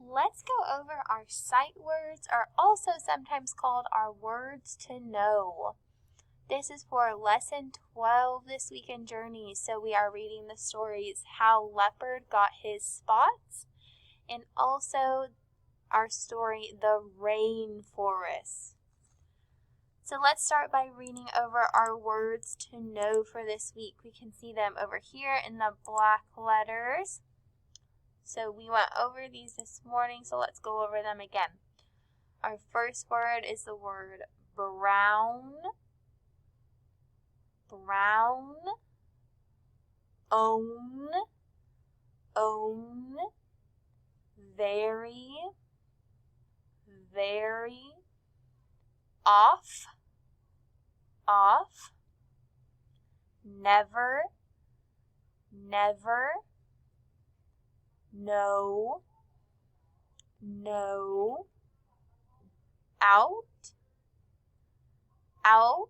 Let's go over our sight words, or also sometimes called our words to know. This is for lesson 12 this week in Journey. So we are reading the stories How Leopard Got His Spots, and also our story The Rainforest. So let's start by reading over our words to know for this week. We can see them over here in the black letters. So we went over these this morning, so let's go over them again. Our first word is the word brown, brown, own, very, very, off, never, no, out,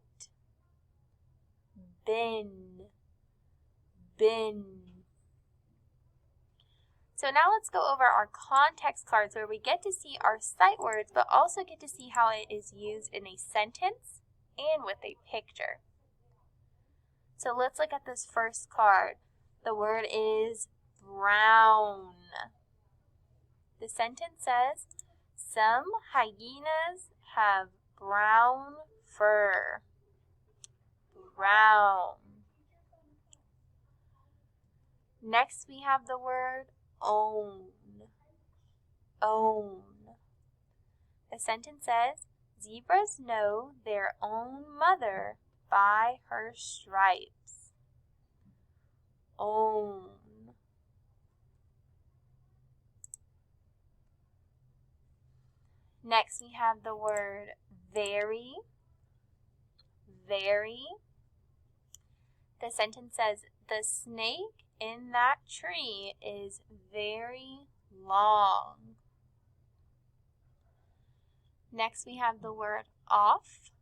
bin. So now let's go over our context cards where we get to see our sight words, but also get to see how it is used in a sentence and with a picture. So let's look at this first card. The word is brown. The sentence says, some hyenas have brown fur. Brown. Next we have the word own. The sentence says, zebras know their own mother by her stripes. Own. Next we have the word very. The sentence says, the snake in that tree is very long. Next we have the word off.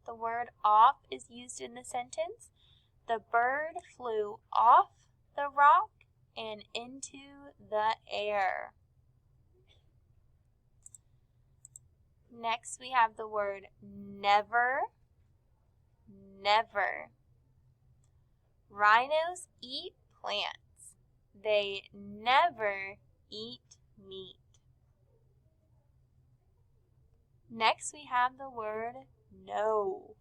The word off is used in the sentence. The bird flew off the rock and into the air. Next we have the word never. Rhinos eat plants. They never eat meat. Next we have the word know.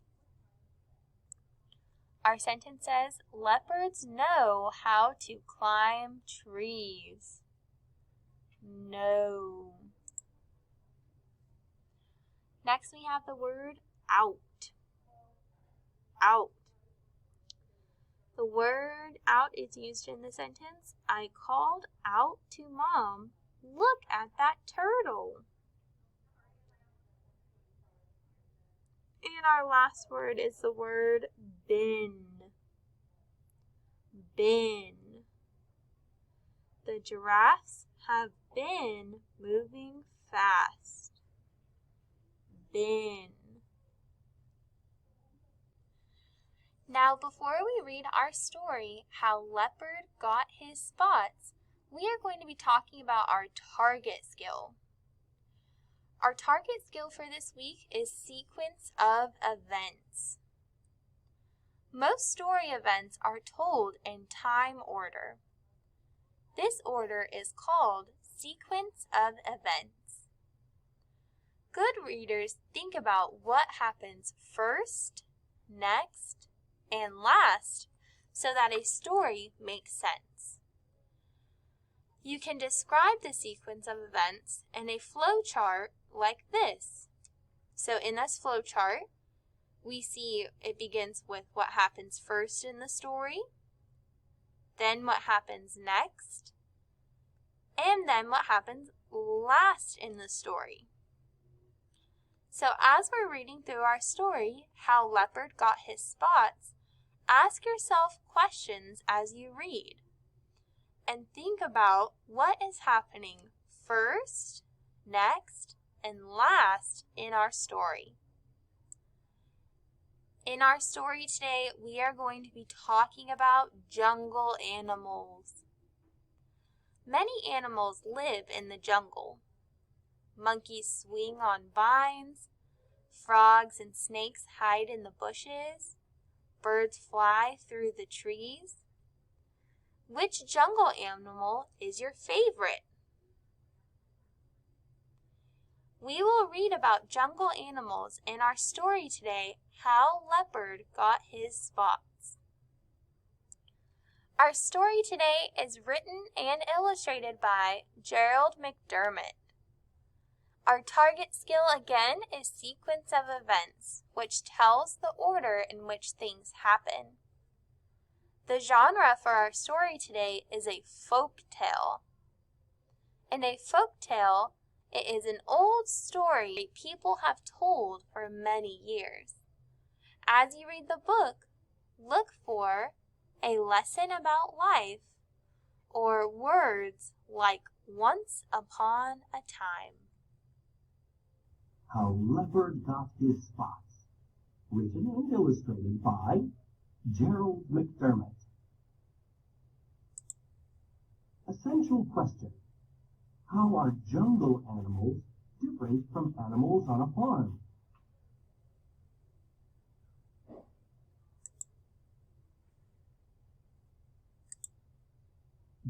Our sentence says, leopards know how to climb trees. Know. Next we have the word out. The word out is used in the sentence, I called out to Mom, look at that turtle. And our last word is the word bin. The giraffes have been moving fast. Bin. Now, before we read our story, How Leopard Got His Spots, we are going to be talking about our target skill. Our target skill for this week is sequence of events. Most story events are told in time order. This order is called sequence of events. Good readers think about what happens first, next, and last so that a story makes sense. You can describe the sequence of events in a flow chart like this. So in this flow chart, we see it begins with what happens first in the story, then what happens next, and then what happens last in the story. So as we're reading through our story, How Leopard Got His Spots, ask yourself questions as you read and think about what is happening first, next, and last in our story. In our story today, we are going to be talking about jungle animals. Many animals live in the jungle. Monkeys swing on vines, frogs and snakes hide in the bushes, birds fly through the trees. Which jungle animal is your favorite? We will read about jungle animals in our story today, How Leopard Got His Spots. Our story today is written and illustrated by Gerald McDermott. Our target skill again is sequence of events, which tells the order in which things happen. The genre for our story today is a folk tale. In a folk tale, it is an old story people have told for many years. As you read the book, look for a lesson about life or words like once upon a time. How Leopard Got His Spots, written and illustrated by Gerald McDermott. Essential question: how are jungle animals different from animals on a farm?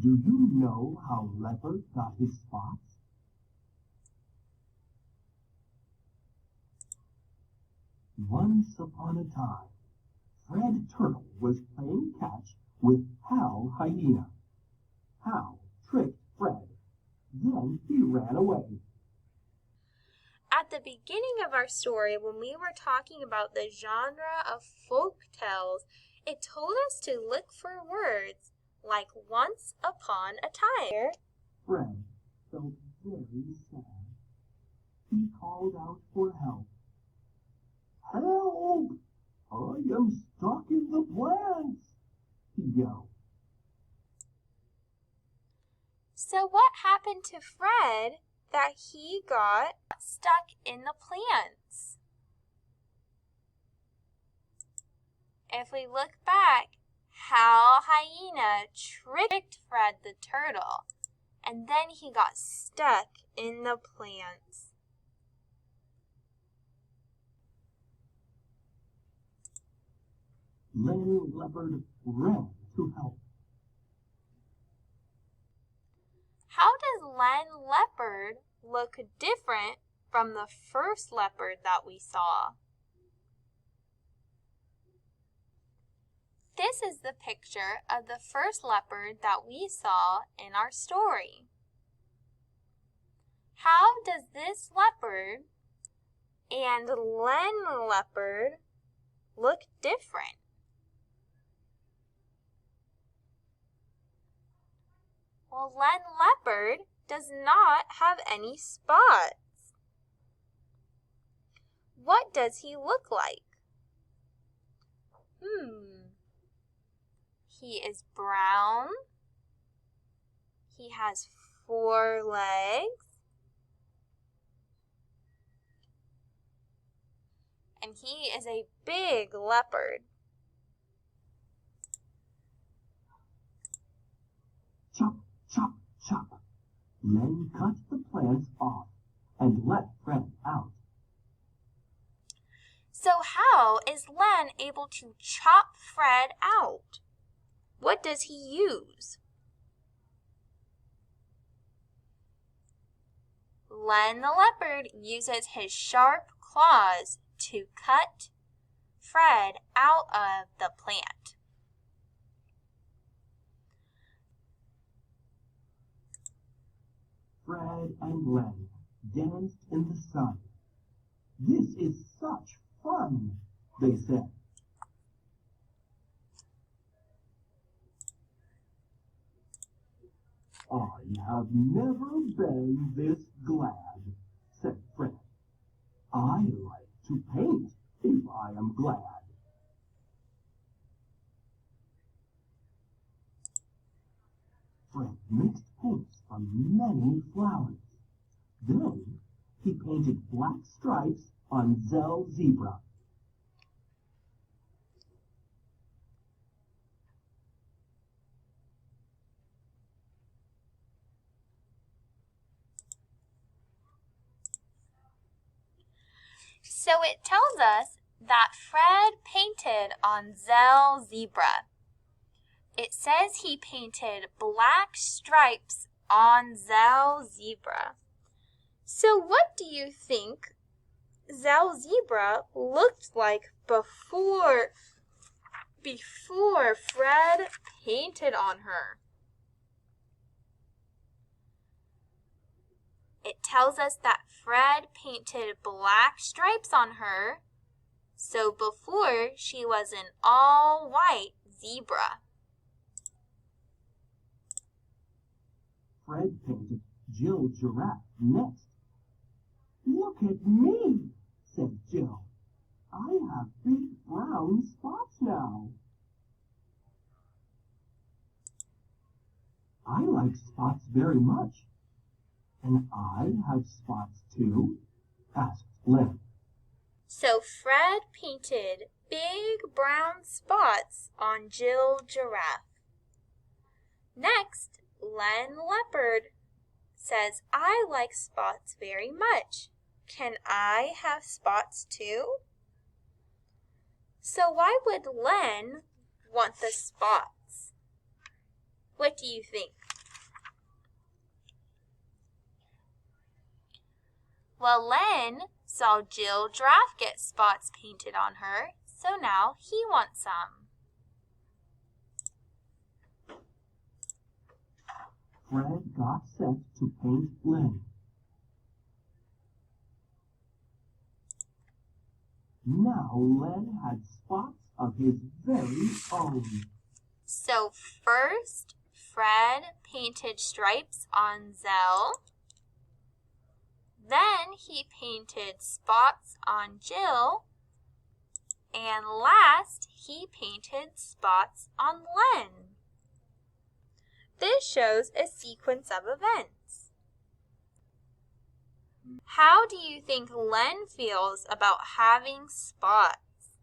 Do you know how Leopard got his spots? Once upon a time, Fred Turtle was playing catch with Hal Hyena. Hal tricked Fred. Then he ran away. At the beginning of our story, when we were talking about the genre of folk tales, it told us to look for words like once upon a time. Fred felt very sad. He called out for help. "Help! I am stuck in the plants!" he yelled. So what happened to Fred that he got stuck in the plants? If we look back, Hal Hyena tricked Fred the turtle, and then he got stuck in the plants. Len Leopard ran to help. How does Len Leopard look different from the first leopard that we saw? This is the picture of the first leopard that we saw in our story. How does this leopard and Len Leopard look different? Well, Len Leopard does not have any spots. What does he look like? He is brown. He has 4 legs. And he is a big leopard. Chop, chop, chop. Len cut the plants off and let Fred out. So how is Len able to chop Fred out? What does he use? Len the leopard uses his sharp claws to cut Fred out of the plant. Fred and Len danced in the sun. "This is such fun," they said. "I have never been this glad," said Fred. "I like to paint if I am glad." Fred mixed paints from many flowers. Then he painted black stripes on Zell Zebra. So it tells us that Fred painted on Zell Zebra. It says he painted black stripes on Zell Zebra. So what do you think Zell Zebra looked like before Fred painted on her? It tells us that Fred painted black stripes on her, so before she was an all-white zebra. Fred painted Jill Giraffe next. "Look at me," said Jill. "I have big brown spots now." "I like spots very much." "And I have spots too?" asked Len. So Fred painted big brown spots on Jill Giraffe. Next, Len Leopard says, "I like spots very much. Can I have spots too?" So why would Len want the spots? What do you think? Well, Len saw Jill Giraffe get spots painted on her, so now he wants some. Fred got set to paint Len. Now Len had spots of his very own. So first, Fred painted stripes on Zell. Then he painted spots on Jill. And last, he painted spots on Len. This shows a sequence of events. How do you think Len feels about having spots?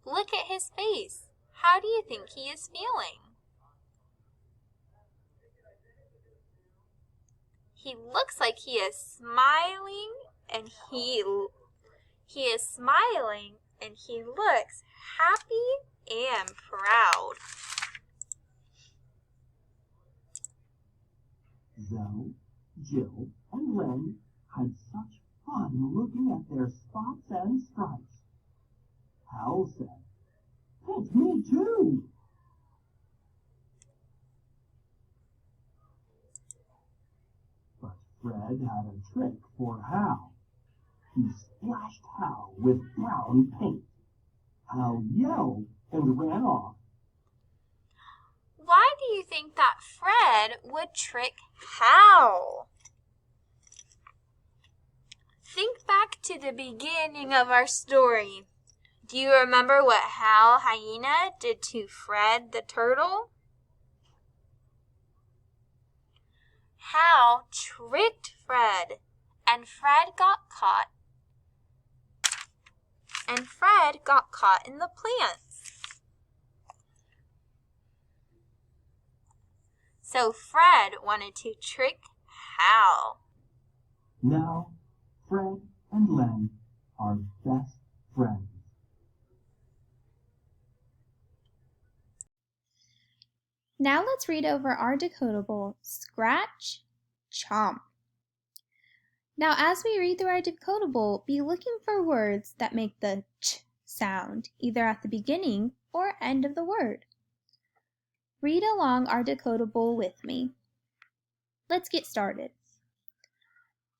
Look at his face. How do you think he is feeling? He looks like he is smiling, and he looks happy and proud. Zell, Jill, and Len had such fun looking at their spots and stripes. Hal said, "Paint me too." But Fred had a trick for Hal. He splashed Hal with brown paint. Hal yelled and ran off. Why do you think that Fred would trick Hal? Think back to the beginning of our story. Do you remember what Hal Hyena did to Fred the turtle? Hal tricked Fred, and Fred got caught. In the plants. So Fred wanted to trick Hal. Now, Fred and Len are best friends. Now let's read over our decodable, Scratch, Chomp. Now as we read through our decodable, be looking for words that make the ch sound, either at the beginning or end of the word. Read along our decodable with me. Let's get started.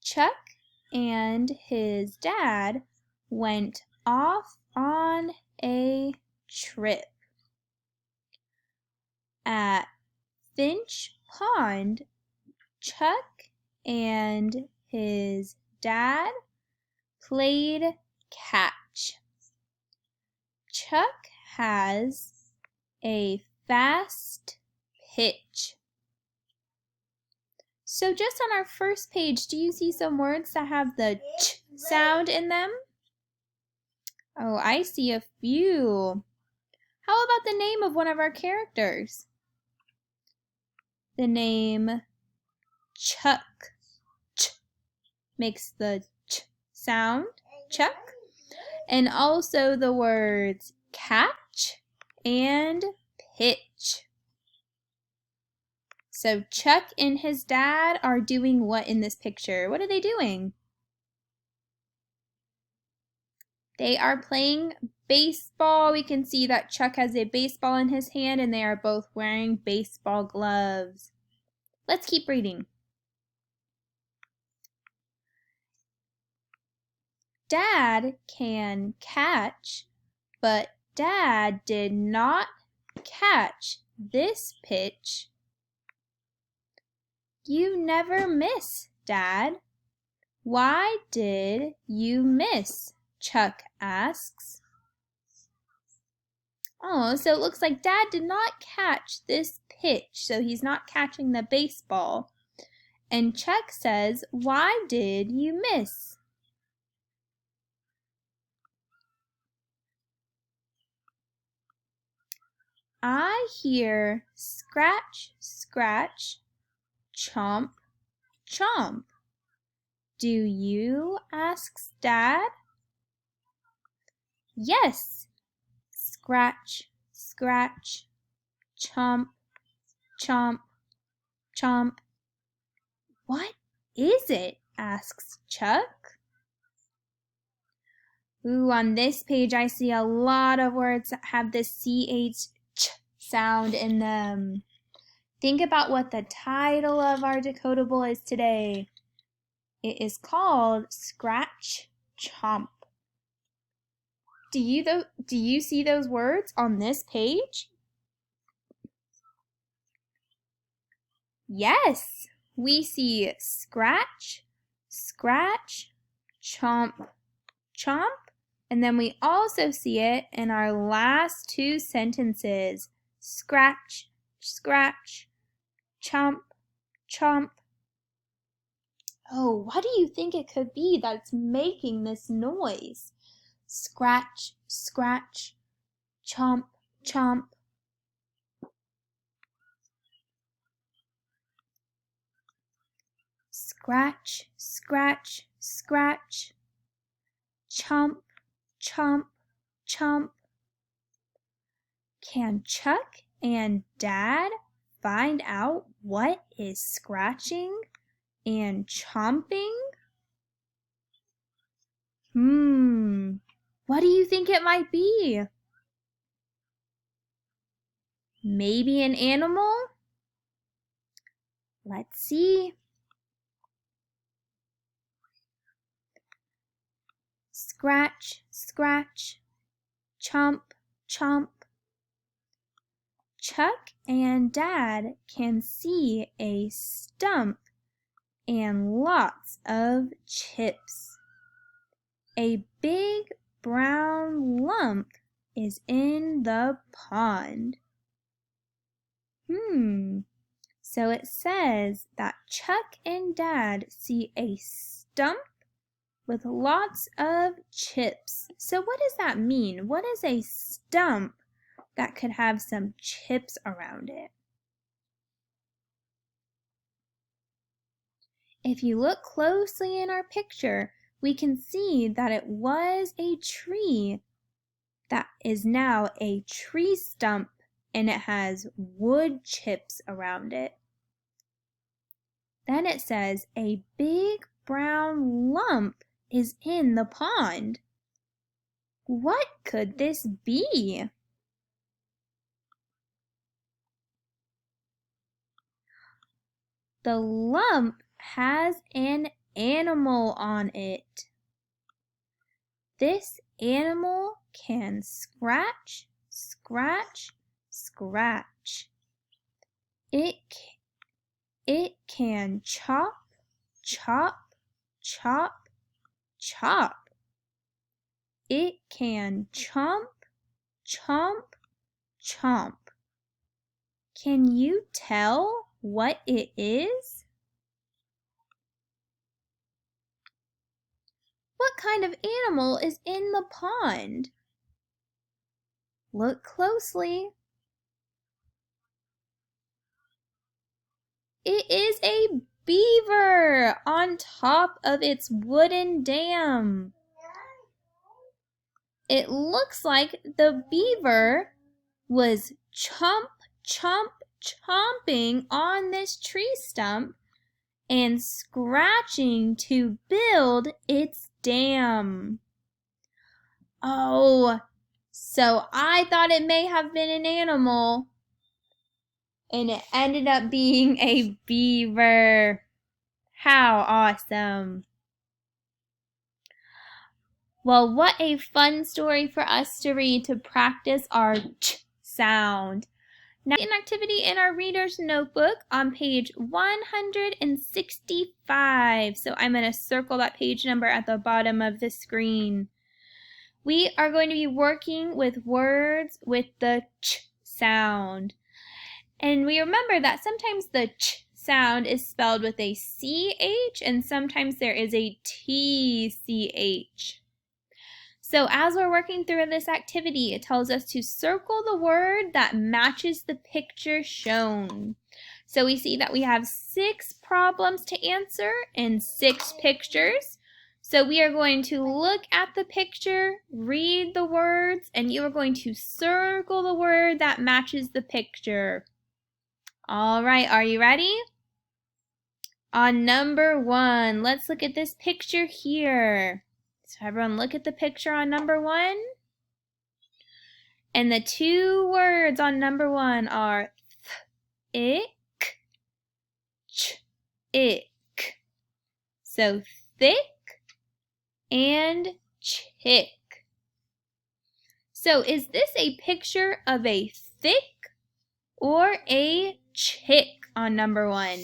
Chuck and his dad went off on a trip. At Finch Pond, Chuck and his dad played catch. Chuck has a fast pitch. So just on our first page, do you see some words that have the ch sound in them? Oh, I see a few. How about the name of one of our characters? The name Chuck. Ch makes the ch sound, Chuck, and also the words catch and pitch. So Chuck and his dad are doing what in this picture? What are they doing? They are playing baseball. We can see that Chuck has a baseball in his hand and they are both wearing baseball gloves. Let's keep reading. Dad can catch, but Dad did not catch this pitch. You never miss, Dad. Why did you miss? Chuck asks. Oh, so it looks like Dad did not catch this pitch, so he's not catching the baseball. And Chuck says, why did you miss? I hear scratch, scratch, chomp, chomp. Do you? Asks Dad. Yes. Scratch, scratch, chomp, chomp, chomp. What is it? Asks Chuck. Ooh, on this page I see a lot of words that have the CH sound in them. Think about what the title of our decodable is today. It is called Scratch Chomp. Do you see those words on this page? Yes, we see scratch, scratch, chomp, chomp, and then we also see it in our last two sentences. Scratch, scratch, chomp, chomp. Oh, what do you think it could be that's making this noise? Scratch, scratch, chomp, chomp. Scratch, scratch, scratch, chomp, chomp, chomp. Can Chuck and Dad find out what is scratching and chomping? What do you think it might be? Maybe an animal? Let's see. Scratch, scratch, chomp, chomp. Chuck and Dad can see a stump and lots of chips. A big brown lump is in the pond. So it says that Chuck and Dad see a stump with lots of chips. So what does that mean? What is a stump that could have some chips around it? If you look closely in our picture, we can see that it was a tree that is now a tree stump and it has wood chips around it. Then it says a big brown lump is in the pond. What could this be? The lump has an animal on it. This animal can scratch, scratch, scratch. It can chop, chop, chop, chop. It can chomp, chomp, chomp. Can you tell what it is? What kind of animal is in the pond? Look closely. It is a beaver. picture on top of its wooden dam. It looks like the beaver was chomping on this tree stump and scratching to build its dam. Oh, so I thought it may have been an animal, and it ended up being a beaver. How awesome. Well, what a fun story for us to read to practice our ch sound. Now, an activity in our reader's notebook on page 165. So I'm going to circle that page number at the bottom of the screen. We are going to be working with words with the ch sound. And we remember that sometimes the ch sound is spelled with a CH and sometimes there is a TCH. So as we're working through this activity, it tells us to circle the word that matches the picture shown. So we see that we have 6 problems to answer and 6 pictures. So we are going to look at the picture, read the words, and you are going to circle the word that matches the picture. All right, are you ready? On number 1, let's look at this picture here. So everyone look at the picture on number 1. And the 2 words on number 1 are ick, ch, ick. So thick and chick. So is this a picture of a thick or a chick on number 1?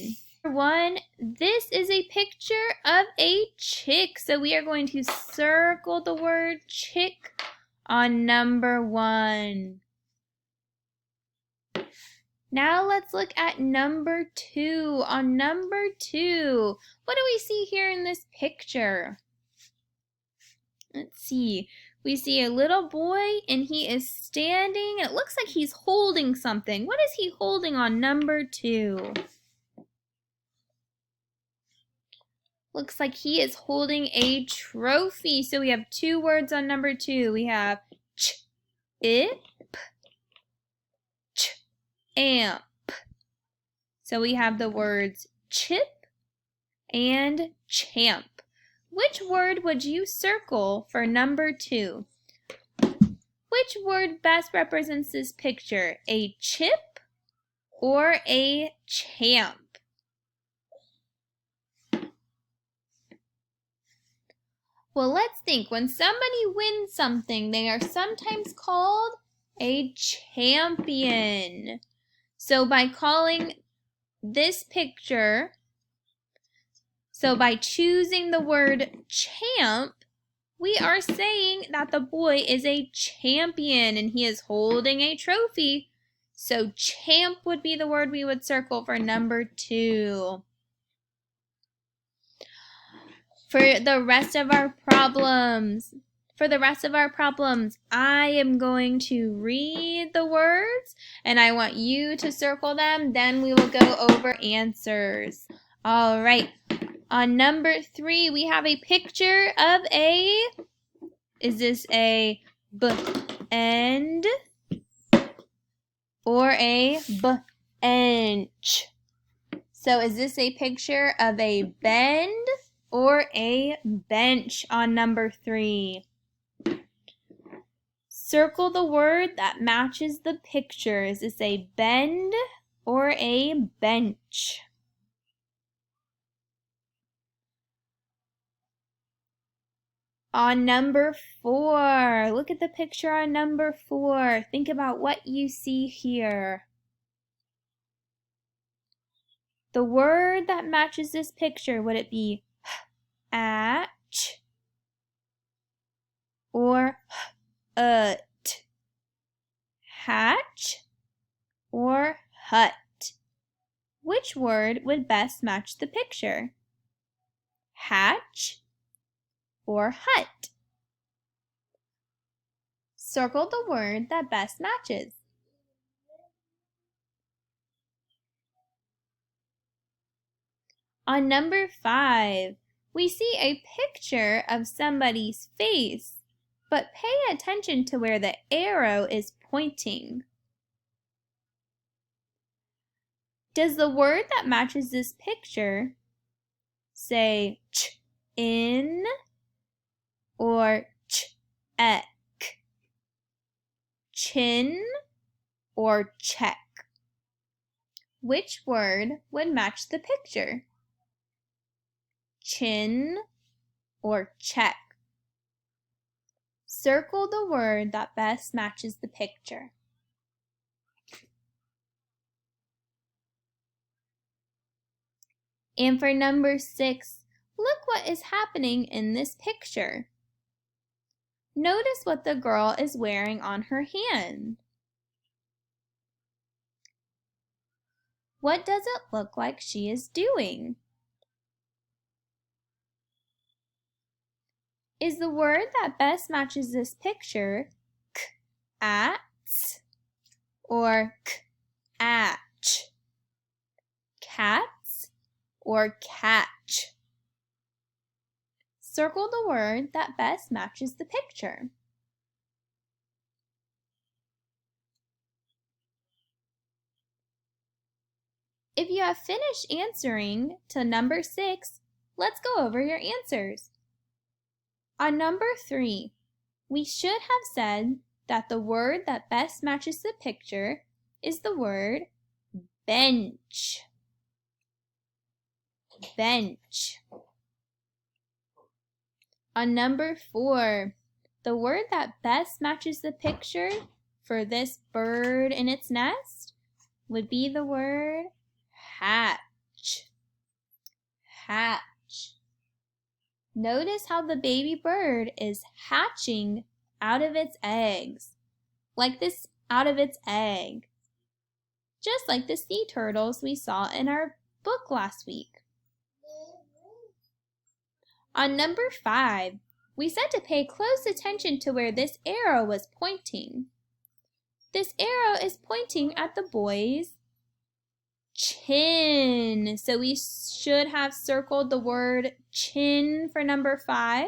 This is a picture of a chick. So we are going to circle the word chick on number 1. Now let's look at number 2. On number 2, what do we see here in this picture? Let's see. We see a little boy and he is standing. It looks like he's holding something. What is he holding on number 2? Looks like he is holding a trophy. So we have 2 words on number 2. We have ch-ip, ch-amp. So we have the words chip and champ. Which word would you circle for number 2? Which word best represents this picture? A chip or a champ? Well, let's think. When somebody wins something, they are sometimes called a champion. So by calling this picture, by choosing the word champ, we are saying that the boy is a champion and he is holding a trophy. So champ would be the word we would circle for number 2. For the rest of our problems, I am going to read the words and I want you to circle them. Then we will go over answers. All right. On number 3, we have a picture of is this a b-end or a bench? So is this a picture of a bend or a bench on number 3? Circle the word that matches the picture. Is this a bend or a bench? On number 4, look at the picture on number 4. Think about what you see here. The word that matches this picture, would it be atch or hatch or hut? Which word would best match the picture? Hatch or hut? Circle the word that best matches. On number 5, we see a picture of somebody's face, but pay attention to where the arrow is pointing. Does the word that matches this picture say in or ek? Chin or check? Which word would match the picture? Chin or check? Circle the word that best matches the picture. And for number 6, look what is happening in this picture. Notice what the girl is wearing on her hand. What does it look like she is doing? Is the word that best matches this picture at or atch? Cats or catch? Circle the word that best matches the picture. If you have finished answering to number 6, let's go over your answers. On number 3, we should have said that the word that best matches the picture is the word bench. Bench. On number 4, the word that best matches the picture for this bird in its nest would be the word hatch. Hatch. Notice how the baby bird is hatching out of its eggs, like this out of its egg, just like the sea turtles we saw in our book last week. On number 5, we said to pay close attention to where this arrow was pointing. This arrow is pointing at the boy's chin. So we should have circled the word chin for number 5.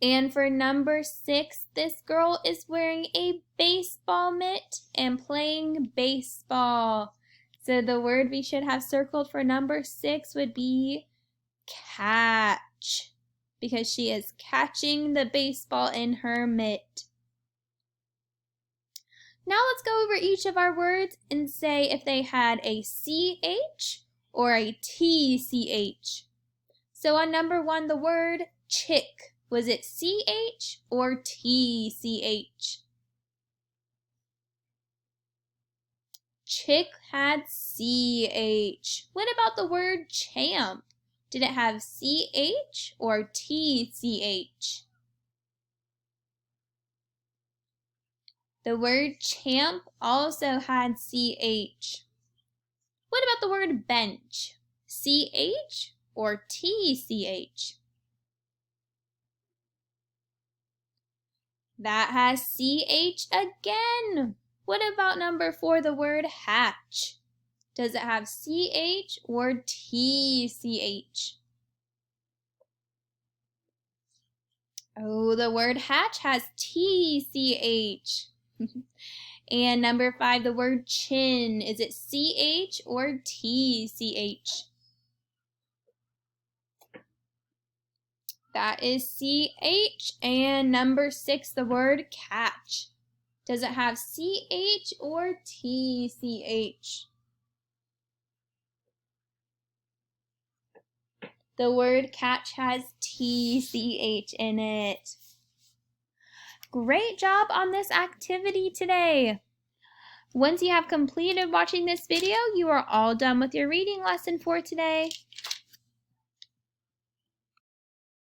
And for number 6, this girl is wearing a baseball mitt and playing baseball. So the word we should have circled for number 6 would be catch, because she is catching the baseball in her mitt. Now let's go over each of our words and say if they had a CH or a TCH. So on number 1, the word chick, was it CH or TCH? Chick had CH. What about the word champ? Did it have CH or TCH? The word champ also had CH. What about the word bench? CH or TCH? That has CH again. What about number 4, the word hatch? Does it have CH or TCH? Oh, the word hatch has TCH. And number 5, the word chin. Is it CH or TCH? That is CH. And number 6, the word catch. Does it have CH or TCH? The word catch has TCH in it. Great job on this activity today. Once you have completed watching this video, you are all done with your reading lesson for today.